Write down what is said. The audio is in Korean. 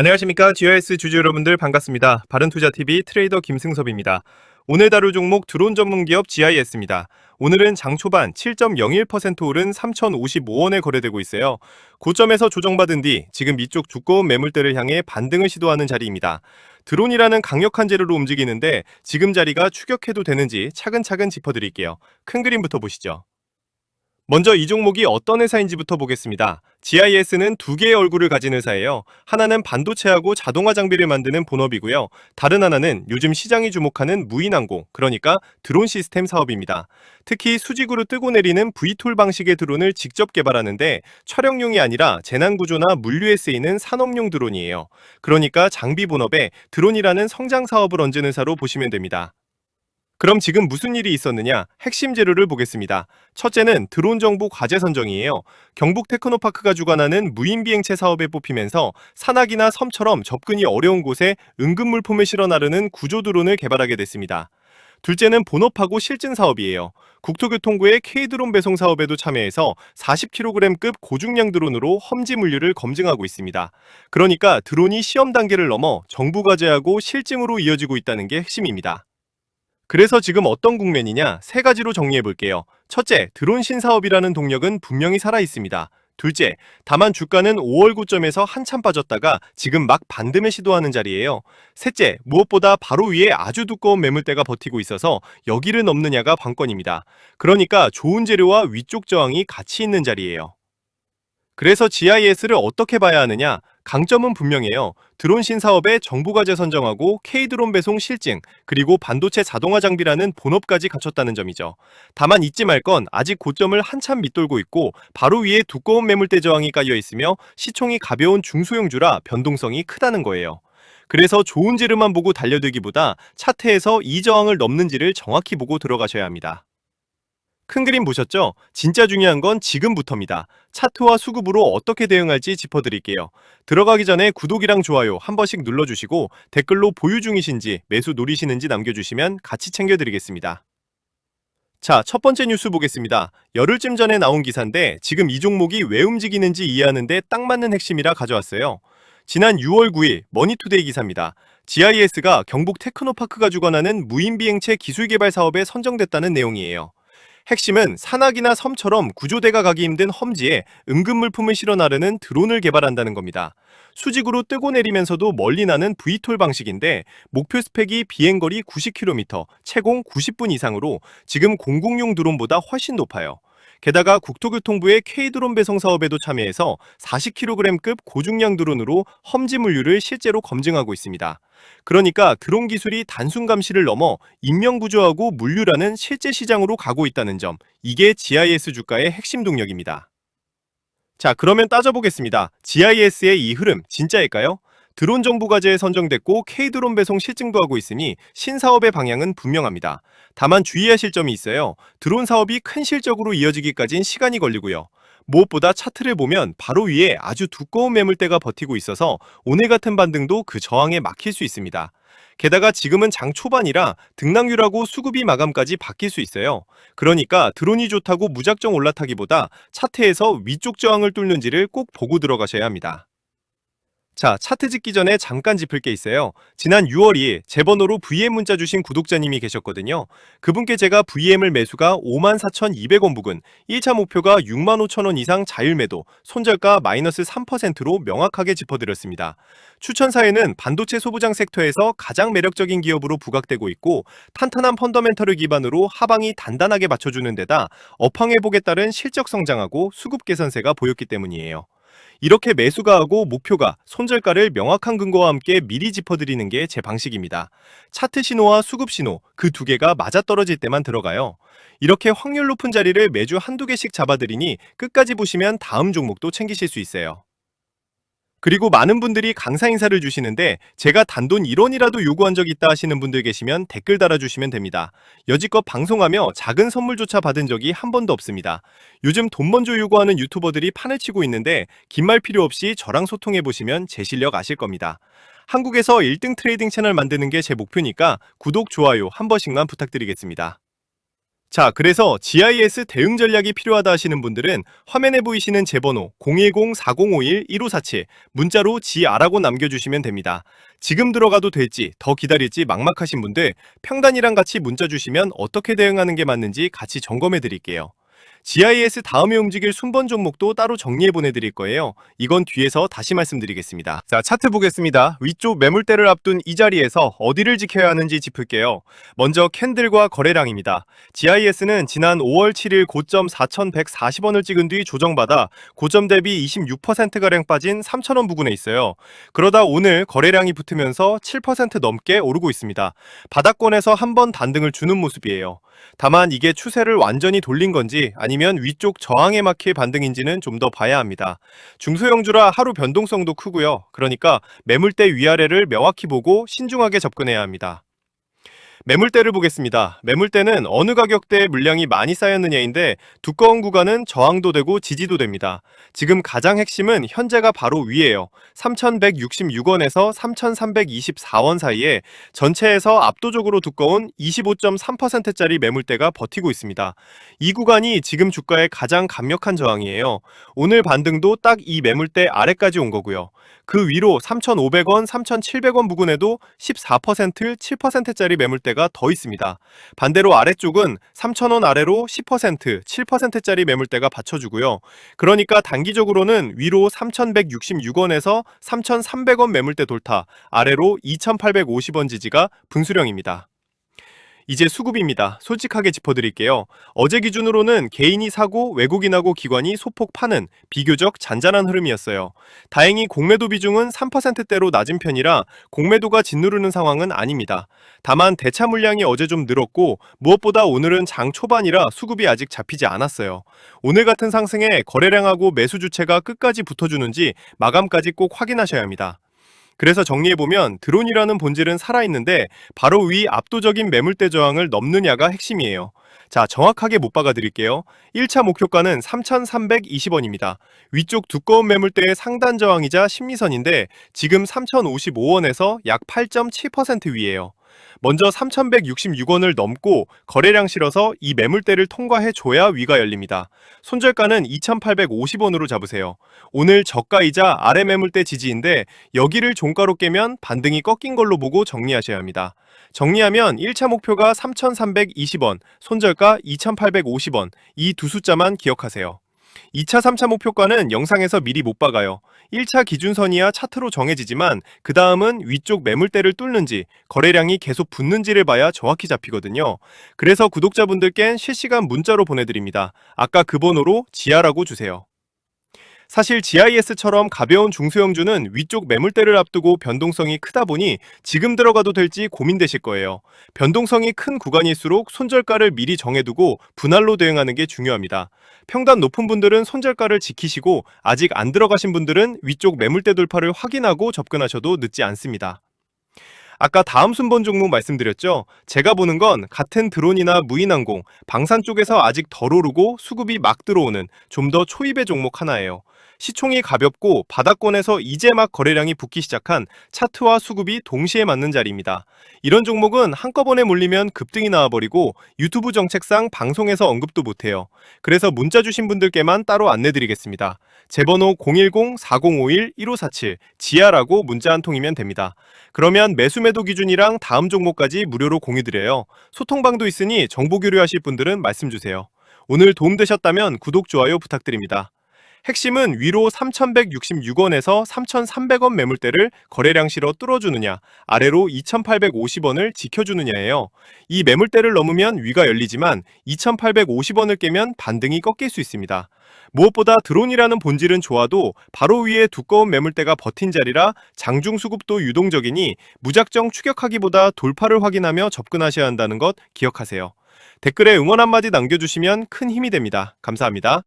안녕하십니까. GIS 주주 여러분들 반갑습니다. 바른투자TV 트레이더 김승섭입니다. 오늘 다룰 종목 드론 전문 기업 GIS입니다. 오늘은 장 초반 7.01% 오른 3,055원에 거래되고 있어요. 고점에서 조정받은 뒤 지금 이쪽 두꺼운 매물대를 향해 반등을 시도하는 자리입니다. 드론이라는 강력한 재료로 움직이는데 지금 자리가 추격해도 되는지 차근차근 짚어드릴게요. 큰 그림부터 보시죠. 먼저 이 종목이 어떤 회사인지부터 보겠습니다. GIS는 두 개의 얼굴을 가진 회사예요. 하나는 반도체하고 자동화 장비를 만드는 본업이고요. 다른 하나는 요즘 시장이 주목하는 무인항공, 그러니까 드론 시스템 사업입니다. 특히 수직으로 뜨고 내리는 V톨 방식의 드론을 직접 개발하는데 촬영용이 아니라 재난구조나 물류에 쓰이는 산업용 드론이에요. 그러니까 장비 본업에 드론이라는 성장 사업을 얹은 회사로 보시면 됩니다. 그럼 지금 무슨 일이 있었느냐? 핵심 재료를 보겠습니다. 첫째는 드론 정보 과제 선정이에요. 경북 테크노파크가 주관하는 무인 비행체 사업에 뽑히면서 산악이나 섬처럼 접근이 어려운 곳에 응급 물품을 실어 나르는 구조 드론을 개발하게 됐습니다. 둘째는 본업하고 실증 사업이에요. 국토교통부의 K드론 배송 사업에도 참여해서 40kg급 고중량 드론으로 험지 물류를 검증하고 있습니다. 그러니까 드론이 시험 단계를 넘어 정부 과제하고 실증으로 이어지고 있다는 게 핵심입니다. 그래서 지금 어떤 국면이냐? 세 가지로 정리해 볼게요. 첫째, 드론 신사업이라는 동력은 분명히 살아 있습니다. 둘째, 다만 주가는 5월 고점에서 한참 빠졌다가 지금 막 반등을 시도하는 자리예요. 셋째, 무엇보다 바로 위에 아주 두꺼운 매물대가 버티고 있어서 여기를 넘느냐가 관건입니다. 그러니까 좋은 재료와 위쪽 저항이 같이 있는 자리예요. 그래서 GIS를 어떻게 봐야 하느냐? 강점은 분명해요. 드론 신사업에 정보과제 선정하고 K드론 배송 실증, 그리고 반도체 자동화 장비라는 본업까지 갖췄다는 점이죠. 다만 잊지 말 건 아직 고점을 한참 밑돌고 있고 바로 위에 두꺼운 매물대 저항이 깔려 있으며 시총이 가벼운 중소형주라 변동성이 크다는 거예요. 그래서 좋은 재료만 보고 달려들기보다 차트에서 이 저항을 넘는지를 정확히 보고 들어가셔야 합니다. 큰 그림 보셨죠? 진짜 중요한 건 지금부터입니다. 차트와 수급으로 어떻게 대응할지 짚어드릴게요. 들어가기 전에 구독이랑 좋아요 한 번씩 눌러주시고 댓글로 보유 중이신지 매수 노리시는지 남겨주시면 같이 챙겨드리겠습니다. 자, 첫 번째 뉴스 보겠습니다. 열흘쯤 전에 나온 기사인데 지금 이 종목이 왜 움직이는지 이해하는데 딱 맞는 핵심이라 가져왔어요. 지난 6월 9일 머니투데이 기사입니다. GIS가 경북 테크노파크가 주관하는 무인비행체 기술개발 사업에 선정됐다는 내용이에요. 핵심은 산악이나 섬처럼 구조대가 가기 힘든 험지에 응급 물품을 실어 나르는 드론을 개발한다는 겁니다. 수직으로 뜨고 내리면서도 멀리 나는 V톨 방식인데 목표 스펙이 비행거리 90km, 채공 90분 이상으로 지금 공공용 드론보다 훨씬 높아요. 게다가 국토교통부의 K드론 배송 사업에도 참여해서 40kg급 고중량 드론으로 험지 물류를 실제로 검증하고 있습니다. 그러니까 드론 기술이 단순 감시를 넘어 인명 구조하고 물류라는 실제 시장으로 가고 있다는 점, 이게 GIS 주가의 핵심 동력입니다. 자, 그러면 따져보겠습니다. GIS의 이 흐름 진짜일까요? 드론 정부 과제에 선정됐고 K드론 배송 실증도 하고 있으니 신사업의 방향은 분명합니다. 다만 주의하실 점이 있어요. 드론 사업이 큰 실적으로 이어지기까진 시간이 걸리고요. 무엇보다 차트를 보면 바로 위에 아주 두꺼운 매물대가 버티고 있어서 오늘 같은 반등도 그 저항에 막힐 수 있습니다. 게다가 지금은 장 초반이라 등락률하고 수급이 마감까지 바뀔 수 있어요. 그러니까 드론이 좋다고 무작정 올라타기보다 차트에서 위쪽 저항을 뚫는지를 꼭 보고 들어가셔야 합니다. 자, 차트 짓기 전에 잠깐 짚을 게 있어요. 지난 6월 2일 제 번호로 VM 문자 주신 구독자님이 계셨거든요. 그분께 제가 VM을 매수가 54,200원 부근, 1차 목표가 65,000원 이상 자율매도, 손절가 마이너스 3%로 명확하게 짚어드렸습니다. 추천사에는 반도체 소부장 섹터에서 가장 매력적인 기업으로 부각되고 있고 탄탄한 펀더멘털을 기반으로 하방이 단단하게 받쳐주는 데다 업황 회복에 따른 실적 성장하고 수급 개선세가 보였기 때문이에요. 이렇게 매수가하고 목표가, 손절가를 명확한 근거와 함께 미리 짚어드리는 게 제 방식입니다. 차트 신호와 수급 신호, 그 두 개가 맞아떨어질 때만 들어가요. 이렇게 확률 높은 자리를 매주 한두 개씩 잡아드리니 끝까지 보시면 다음 종목도 챙기실 수 있어요. 그리고 많은 분들이 강사 인사를 주시는데 제가 단돈 1원이라도 요구한 적 있다 하시는 분들 계시면 댓글 달아주시면 됩니다. 여지껏 방송하며 작은 선물조차 받은 적이 한 번도 없습니다. 요즘 돈 먼저 요구하는 유튜버들이 판을 치고 있는데 긴 말 필요 없이 저랑 소통해보시면 제 실력 아실 겁니다. 한국에서 1등 트레이딩 채널 만드는 게 제 목표니까 구독, 좋아요 한 번씩만 부탁드리겠습니다. 자, 그래서 GIS 대응 전략이 필요하다 하시는 분들은 화면에 보이시는 제 번호 010-4051-1547 문자로 GR라고 남겨주시면 됩니다. 지금 들어가도 될지 더 기다릴지 막막하신 분들 평단이랑 같이 문자 주시면 어떻게 대응하는 게 맞는지 같이 점검해 드릴게요. GIS 다음에 움직일 순번 종목도 따로 정리해 보내드릴 거예요. 이건 뒤에서 다시 말씀드리겠습니다. 자, 차트 보겠습니다. 위쪽 매물대를 앞둔 이 자리에서 어디를 지켜야 하는지 짚을게요. 먼저 캔들과 거래량입니다. GIS는 지난 5월 7일 고점 4,140원을 찍은 뒤 조정받아 고점 대비 26%가량 빠진 3,000원 부근에 있어요. 그러다 오늘 거래량이 붙으면서 7% 넘게 오르고 있습니다. 바닥권에서 한 번 단등을 주는 모습이에요. 다만 이게 추세를 완전히 돌린 건지 아니면 위쪽 저항에 막힐 반등인지는 좀 더 봐야 합니다. 중소형주라 하루 변동성도 크고요. 그러니까 매물대 위아래를 명확히 보고 신중하게 접근해야 합니다. 매물대를 보겠습니다. 매물대는 어느 가격대에 물량이 많이 쌓였느냐인데 두꺼운 구간은 저항도 되고 지지도 됩니다. 지금 가장 핵심은 현재가 바로 위에요. 3,166원에서 3,324원 사이에 전체에서 압도적으로 두꺼운 25.3%짜리 매물대가 버티고 있습니다. 이 구간이 지금 주가의 가장 강력한 저항이에요. 오늘 반등도 딱 이 매물대 아래까지 온 거고요. 그 위로 3,500원, 3,700원 부근에도 14%, 7%짜리 매물대가 더 있습니다. 반대로 아래쪽은 3,000원 아래로 10%, 7%짜리 매물대가 받쳐주고요. 그러니까 단기적으로는 위로 3,166원에서 3,300원 매물대 돌파, 아래로 2,850원 지지가 분수령입니다. 이제 수급입니다. 솔직하게 짚어드릴게요. 어제 기준으로는 개인이 사고 외국인하고 기관이 소폭 파는 비교적 잔잔한 흐름이었어요. 다행히 공매도 비중은 3%대로 낮은 편이라 공매도가 짓누르는 상황은 아닙니다. 다만 대차 물량이 어제 좀 늘었고 무엇보다 오늘은 장 초반이라 수급이 아직 잡히지 않았어요. 오늘 같은 상승에 거래량하고 매수 주체가 끝까지 붙어주는지 마감까지 꼭 확인하셔야 합니다. 그래서 정리해보면 드론이라는 본질은 살아있는데 바로 위 압도적인 매물대 저항을 넘느냐가 핵심이에요. 자, 정확하게 못 박아 드릴게요. 1차 목표가는 3,320원입니다. 위쪽 두꺼운 매물대의 상단 저항이자 심리선인데 지금 3,055원에서 약 8.7% 위에요. 먼저 3,166원을 넘고 거래량 실어서 이 매물대를 통과해줘야 위가 열립니다. 손절가는 2,850원으로 잡으세요. 오늘 저가이자 아래 매물대 지지인데 여기를 종가로 깨면 반등이 꺾인 걸로 보고 정리하셔야 합니다. 정리하면 1차 목표가 3,320원, 손절가 2,850원, 이 두 숫자만 기억하세요. 2차, 3차 목표가는 영상에서 미리 못 박아요. 1차 기준선이야 차트로 정해지지만 그 다음은 위쪽 매물대를 뚫는지 거래량이 계속 붙는지를 봐야 정확히 잡히거든요. 그래서 구독자분들께는 실시간 문자로 보내드립니다. 아까 그 번호로 지하라고 주세요. 사실 GIS처럼 가벼운 중소형주는 위쪽 매물대를 앞두고 변동성이 크다 보니 지금 들어가도 될지 고민되실 거예요. 변동성이 큰 구간일수록 손절가를 미리 정해두고 분할로 대응하는 게 중요합니다. 평단 높은 분들은 손절가를 지키시고 아직 안 들어가신 분들은 위쪽 매물대 돌파를 확인하고 접근하셔도 늦지 않습니다. 아까 다음 순번 종목 말씀드렸죠? 제가 보는 건 같은 드론이나 무인항공, 방산 쪽에서 아직 덜 오르고 수급이 막 들어오는 좀 더 초입의 종목 하나예요. 시총이 가볍고 바닥권에서 이제 막 거래량이 붙기 시작한 차트와 수급이 동시에 맞는 자리입니다. 이런 종목은 한꺼번에 몰리면 급등이 나와버리고 유튜브 정책상 방송에서 언급도 못해요. 그래서 문자 주신 분들께만 따로 안내드리겠습니다. 제 번호 010-4051-1547 지하라고 문자 한 통이면 됩니다. 그러면 매수 매도 기준이랑 다음 종목까지 무료로 공유드려요. 소통방도 있으니 정보 교류하실 분들은 말씀 주세요. 오늘 도움되셨다면 구독, 좋아요 부탁드립니다. 핵심은 위로 3,166원에서 3,300원 매물대를 거래량 실어 뚫어주느냐, 아래로 2,850원을 지켜주느냐예요. 이 매물대를 넘으면 위가 열리지만 2,850원을 깨면 반등이 꺾일 수 있습니다. 무엇보다 드론이라는 본질은 좋아도 바로 위에 두꺼운 매물대가 버틴 자리라 장중 수급도 유동적이니 무작정 추격하기보다 돌파를 확인하며 접근하셔야 한다는 것 기억하세요. 댓글에 응원 한마디 남겨주시면 큰 힘이 됩니다. 감사합니다.